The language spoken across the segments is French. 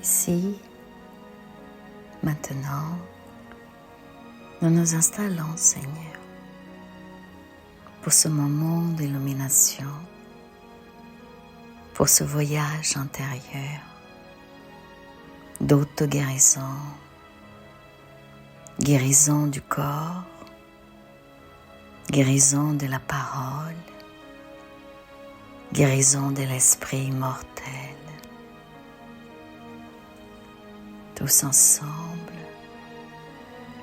Ici, maintenant, nous nous installons, Seigneur, pour ce moment d'illumination, pour ce voyage intérieur, d'auto-guérison, guérison du corps, guérison de la parole, guérison de l'esprit immortel. Tous ensemble,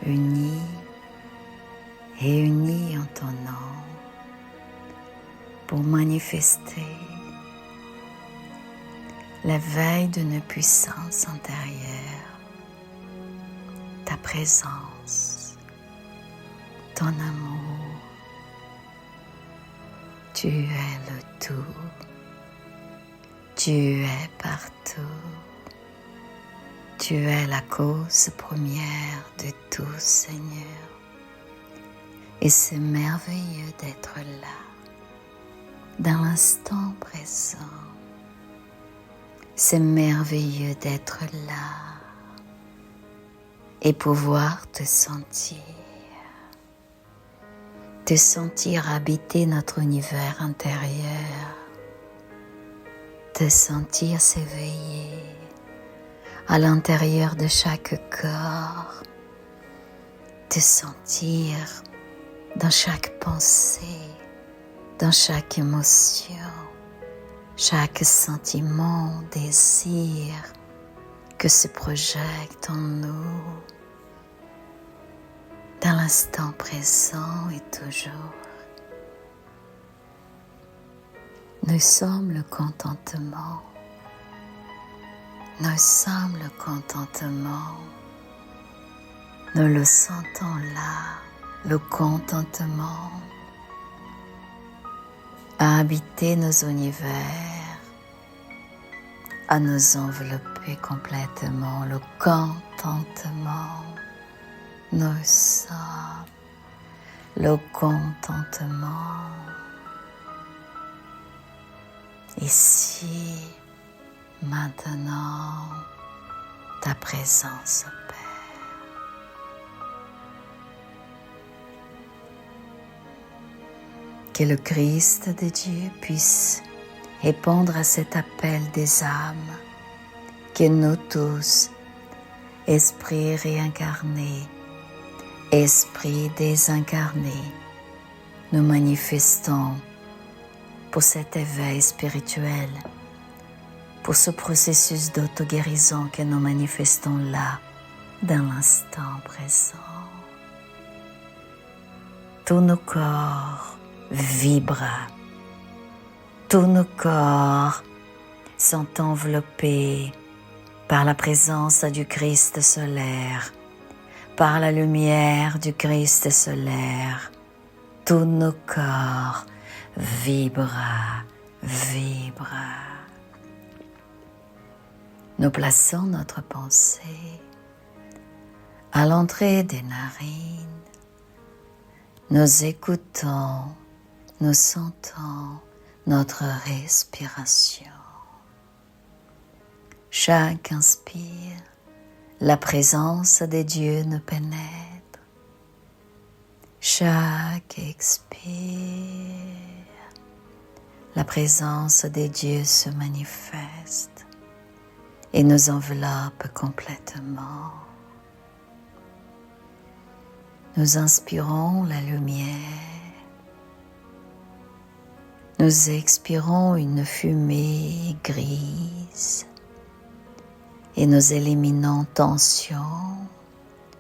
unis et unis en ton nom, pour manifester l'éveil d'une puissance intérieure, ta présence, ton amour. Tu es le tout, tu es partout, tu es la cause première de tout, Seigneur. Et c'est merveilleux d'être là, dans l'instant présent. C'est merveilleux d'être là et pouvoir te sentir habiter notre univers intérieur, te sentir s'éveiller à l'intérieur de chaque corps, te sentir dans chaque pensée, dans chaque émotion, chaque sentiment, désir que se projette en nous, dans l'instant présent et toujours. Nous sommes le contentement. Nous sommes le contentement. Nous le sentons là, le contentement, à habiter nos univers, à nous envelopper complètement, le contentement. Nous sommes le contentement. Ici, maintenant, ta présence opère. Que le Christ de Dieu puisse répondre à cet appel des âmes, que nous tous, esprits réincarnés, esprits désincarnés, nous manifestons pour cet éveil spirituel, pour ce processus d'auto-guérison que nous manifestons là, dans l'instant présent. Tous nos corps vibrent, tous nos corps sont enveloppés par la présence du Christ solaire, par la lumière du Christ solaire. Tous nos corps vibrent. Nous plaçons notre pensée à l'entrée des narines. Nous écoutons, nous sentons notre respiration. Chaque inspire, la présence de Dieu nous pénètre. Chaque expire, la présence de Dieu se manifeste et nous enveloppe complètement. Nous inspirons la lumière. Nous expirons une fumée grise et nous éliminons tension,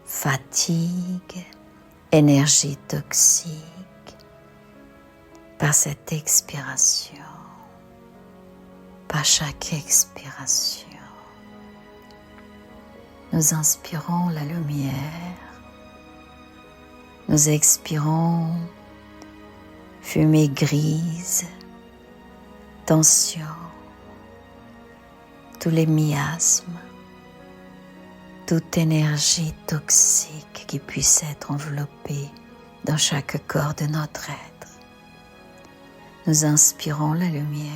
fatigue, énergie toxique par cette expiration, par chaque expiration. Nous inspirons la lumière, nous expirons fumée grise, tension, tous les miasmes, toute énergie toxique qui puisse être enveloppée dans chaque corps de notre être. Nous inspirons la lumière,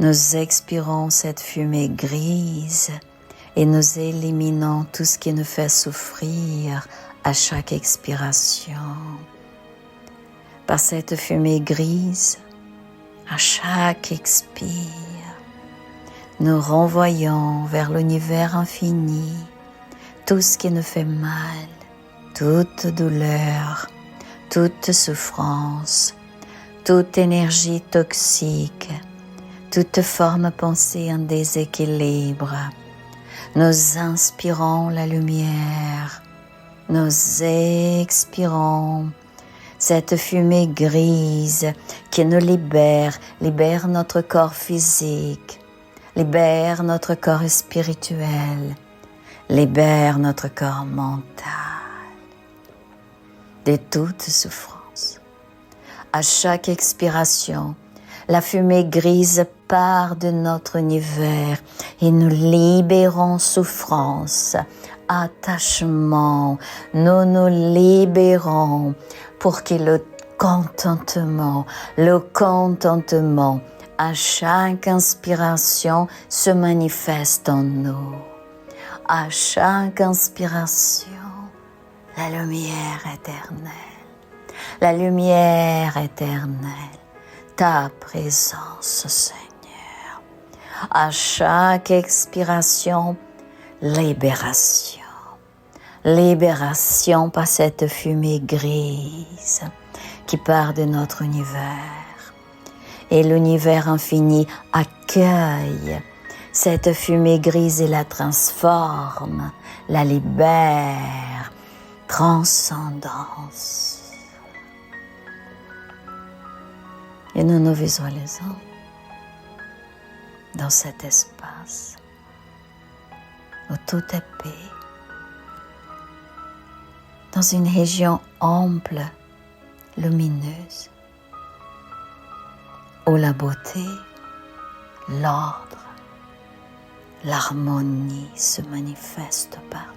Nous expirons cette fumée grise et nous éliminons tout ce qui nous fait souffrir à chaque expiration. Par cette fumée grise, à chaque expire, nous renvoyons vers l'univers infini tout ce qui nous fait mal, toute douleur, toute souffrance, toute énergie toxique, toute forme pensée en déséquilibre. Nous inspirons la lumière, nous expirons cette fumée grise qui nous libère notre corps physique, libère notre corps spirituel, libère notre corps mental de toute souffrance. À chaque expiration, la fumée grise part de notre univers et nous libérons souffrance, attachement. Nous nous libérons pour que le contentement à chaque inspiration se manifeste en nous. À chaque inspiration, la lumière éternelle, la lumière éternelle, ta présence, Seigneur. À chaque expiration, libération. Libération par cette fumée grise qui part de notre univers. Et l'univers infini accueille cette fumée grise et la transforme, la libère. Transcendance. Et nous nous visualisons dans cet espace où tout est paix, dans une région ample, lumineuse, où la beauté, l'ordre, l'harmonie se manifestent partout.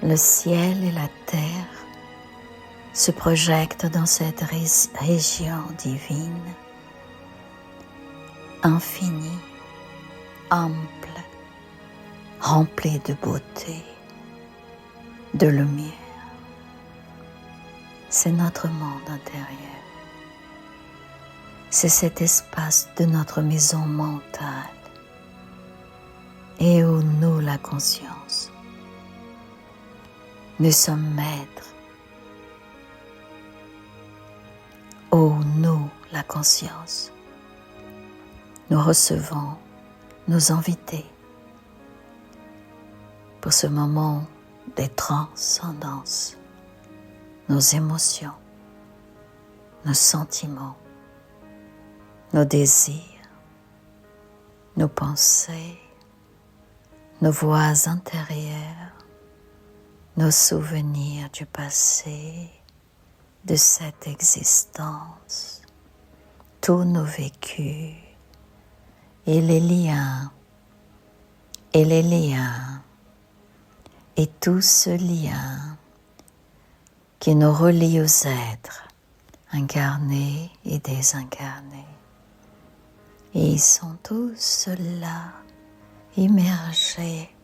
Le ciel et la terre se projettent dans cette région divine, infinie, ample, remplie de beauté, de lumière. C'est notre monde intérieur. C'est cet espace de notre maison mentale et où nous, la conscience, nous sommes maîtres, où nous, la conscience, nous recevons nos invités pour ce moment de transcendance, nos émotions, nos sentiments, nos désirs, nos pensées, nos voix intérieures, nos souvenirs du passé, de cette existence, tous nos vécus et les liens, et tout ce lien qui nous relie aux êtres incarnés et désincarnés. Et ils sont tous là, immergés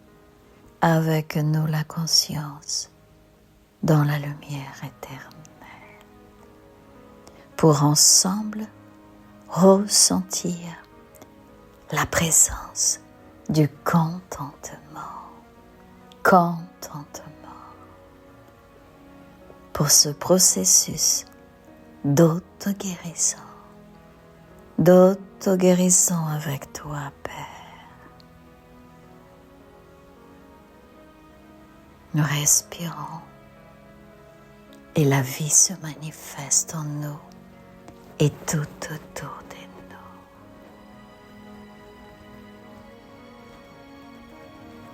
avec nous, la conscience, dans la lumière éternelle, pour ensemble ressentir la présence du contentement. Pour ce processus d'auto-guérison avec toi, Père. Nous respirons et la vie se manifeste en nous et tout autour de nous.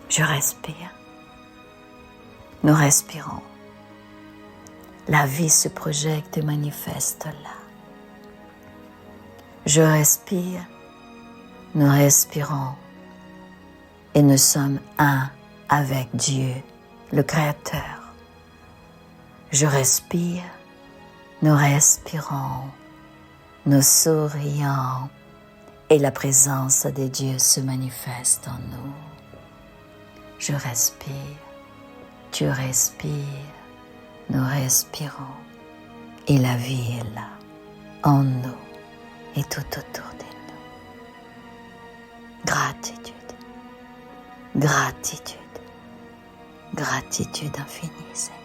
Je respire. Nous respirons. La vie se projette et manifeste là. Je respire. Nous respirons. Et nous sommes un avec Dieu, le Créateur. Je respire. Nous respirons. Nous sourions et la présence de Dieu se manifeste en nous. Je respire, tu respires, nous respirons et la vie est là, en nous et tout autour de nous. Gratitude, gratitude, gratitude infinie, Seigneur.